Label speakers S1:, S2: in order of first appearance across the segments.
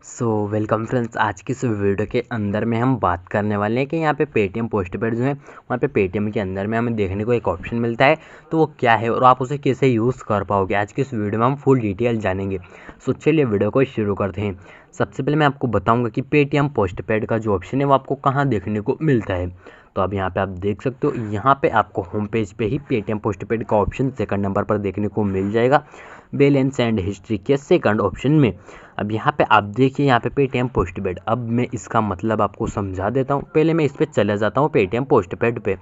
S1: Welcome friends. आज की इस वीडियो के अंदर में हम बात करने वाले हैं कि यहाँ पे पेटीएम पोस्टपेड जो है वहाँ पे पेटीएम के अंदर में हमें देखने को एक ऑप्शन मिलता है, तो वो क्या है और आप उसे कैसे यूज़ कर पाओगे। आज की इस वीडियो में हम फुल डिटेल जानेंगे। चलिए वीडियो को शुरू करते हैं। सबसे पहले मैं आपको बताऊँगा कि पेटीएम पोस्टपेड का जो ऑप्शन है वो आपको कहाँ देखने को मिलता है। तो अब यहाँ पे आप देख सकते हो, यहाँ पे आपको होम पेज पे ही पेटीएम पोस्टपेड का ऑप्शन सेकंड नंबर पर देखने को मिल जाएगा, बैलेंस एंड हिस्ट्री के सेकंड ऑप्शन में। अब यहाँ पे आप देखिए, यहाँ पे पेटीएम पोस्टपेड। अब मैं इसका मतलब आपको समझा देता हूँ। पहले मैं इस पर चले जाता हूँ पेटीएम पोस्टपेड पे।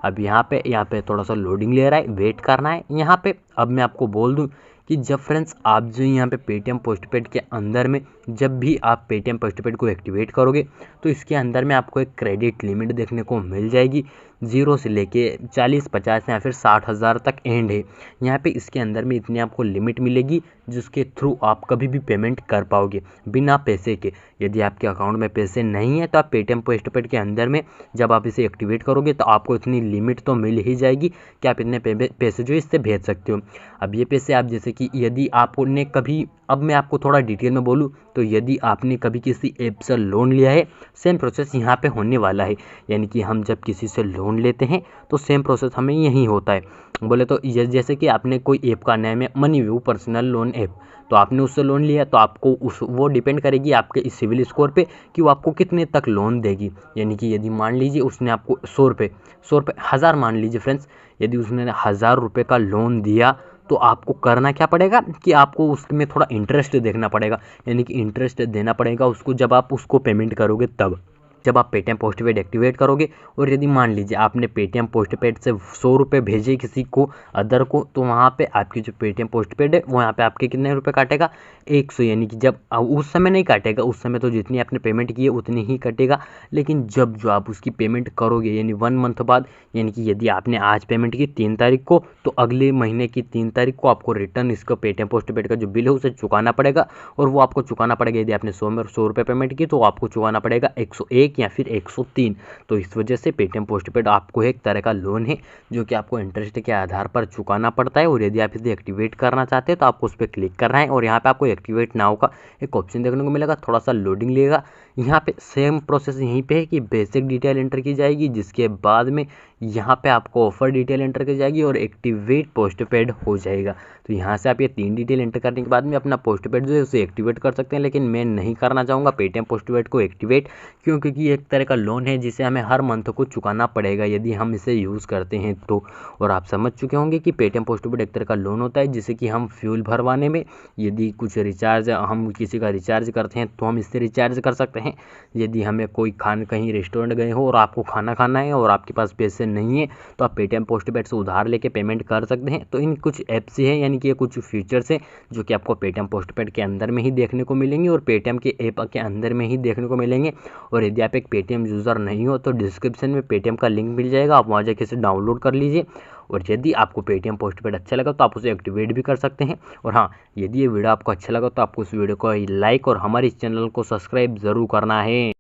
S1: अब यहाँ पे थोड़ा सा लोडिंग ले रहा है, वेट करना है यहाँ पे। अब मैं आपको बोल दूँ कि जब फ्रेंड्स आप जो यहाँ पे पेटीएम पोस्टपेड के अंदर में जब भी आप पेटीएम पोस्टपेड को एक्टिवेट करोगे तो इसके अंदर में आपको एक क्रेडिट लिमिट देखने को मिल जाएगी। 0 से लेके 40, 50 या फिर 60,000 तक एंड है। यहाँ पे इसके अंदर में इतनी आपको लिमिट मिलेगी जिसके थ्रू आप कभी भी पेमेंट कर पाओगे बिना पैसे के। यदि आपके अकाउंट में पैसे नहीं है तो आप पेटीएम पोस्टपेड के अंदर में जब आप इसे एक्टिवेट करोगे तो आपको इतनी लिमिट तो मिल ही जाएगी कि आप इतने पैसे जो इससे भेज सकते हो। अब ये पैसे आप जैसे कि यदि आपने कभी, अब मैं आपको थोड़ा डिटेल में बोलूँ तो यदि आपने कभी किसी ऐप से लोन लिया है, सेम प्रोसेस यहाँ पे होने वाला है। यानी कि हम जब किसी से लोन लेते हैं तो सेम प्रोसेस हमें यही होता है। बोले तो ये जैसे कि आपने कोई ऐप का नाम है मनीव्यू पर्सनल लोन ऐप, तो आपने उससे लोन लिया तो आपको वो डिपेंड करेगी आपके इस सिविल स्कोर पे कि वो आपको कितने तक लोन देगी। यानी कि यदि मान लीजिए उसने आपको 100 रुपये 1000 मान लीजिए फ्रेंड्स, यदि उसने 1000 रुपये का लोन दिया तो आपको करना क्या पड़ेगा कि आपको उसमें थोड़ा इंटरेस्ट देखना पड़ेगा। यानी कि इंटरेस्ट देना पड़ेगा उसको जब आप उसको पेमेंट करोगे तब, जब आप पेटीएम पोस्टपेड एक्टिवेट करोगे। और यदि मान लीजिए आपने पेटीएम पोस्टपेड से 100 रुपये भेजे किसी को अदर को, तो वहाँ पे आपकी जो पेटीएम पोस्टपेड है वो यहाँ पे आपके कितने रुपये काटेगा, 100। यानी कि जब उस समय नहीं काटेगा, उस समय तो जितनी आपने पेमेंट की है उतनी ही कटेगा। लेकिन जब जो आप उसकी पेमेंट करोगे यानी 1 मंथ बाद, यानी कि यदि आपने आज पेमेंट की 3 तारीख को, तो अगले महीने की 3 तारीख को आपको रिटर्न इसका पेटीएम पोस्टपेड का जो बिल है उसे चुकाना पड़ेगा। और वो आपको चुकाना पड़ेगा, यदि आपने 100 रुपये पेमेंट की तो आपको चुकाना पड़ेगा 101 या फिर 103। तो इस वजह से पेटीएम पोस्टपेड आपको एक तरह का लोन है जो कि आपको इंटरेस्ट के आधार पर चुकाना पड़ता है। और यदि आप इसे एक्टिवेट करना चाहते हैं तो आपको उस पर क्लिक करना है और यहाँ पे आपको एक्टिवेट नाउ का एक ऑप्शन देखने को मिलेगा। थोड़ा सा लोडिंग लेगा। यहाँ पे सेम प्रोसेस यहीं पे है कि बेसिक डिटेल एंटर की जाएगी, जिसके बाद में यहाँ पे आपको ऑफर डिटेल एंटर की जाएगी और एक्टिवेट पोस्टपेड हो जाएगा। तो यहाँ से आप ये 3 डिटेल एंटर करने के बाद में अपना पोस्टपेड जो है उसे एक्टिवेट कर सकते हैं। लेकिन मैं नहीं करना चाहूँगा पेटीएम पोस्टपेड को एक्टिवेट, क्योंकि ये एक तरह का लोन है जिसे हमें हर मंथ को चुकाना पड़ेगा यदि हम इसे यूज़ करते हैं तो। और आप समझ चुके होंगे कि पेटीएम पोस्टपेड एक तरह का लोन होता है जिसे कि हम फ्यूल भरवाने में, यदि कुछ रिचार्ज हम किसी का रिचार्ज करते हैं तो हम इससे रिचार्ज कर सकते हैं। यदि हमें कोई कहीं रेस्टोरेंट गए हो और आपको खाना खाना है और आपके पास पैसे नहीं है तो आप पेटीएम पोस्टपेड से उधार लेके पेमेंट कर सकते हैं। तो इन कुछ ऐप्स हैं, यानी कि ये कुछ फीचर्स हैं जो कि आपको पेटीएम पोस्टपेड के अंदर में ही देखने को मिलेंगे और पेटीएम के ऐप के अंदर में ही देखने को मिलेंगे। और यदि आप एक पेटीएम यूज़र नहीं हो तो डिस्क्रिप्शन में पेटीएम का लिंक मिल जाएगा, आप वहाँ जाके इसे डाउनलोड कर लीजिए। और यदि आपको पेटीएम पोस्टपेड अच्छा लगा तो आप उसे एक्टिवेट भी कर सकते हैं। और हाँ, यदि ये वीडियो आपको अच्छा लगा तो आपको इस वीडियो को लाइक और हमारे इस चैनल को सब्सक्राइब ज़रूर करना है।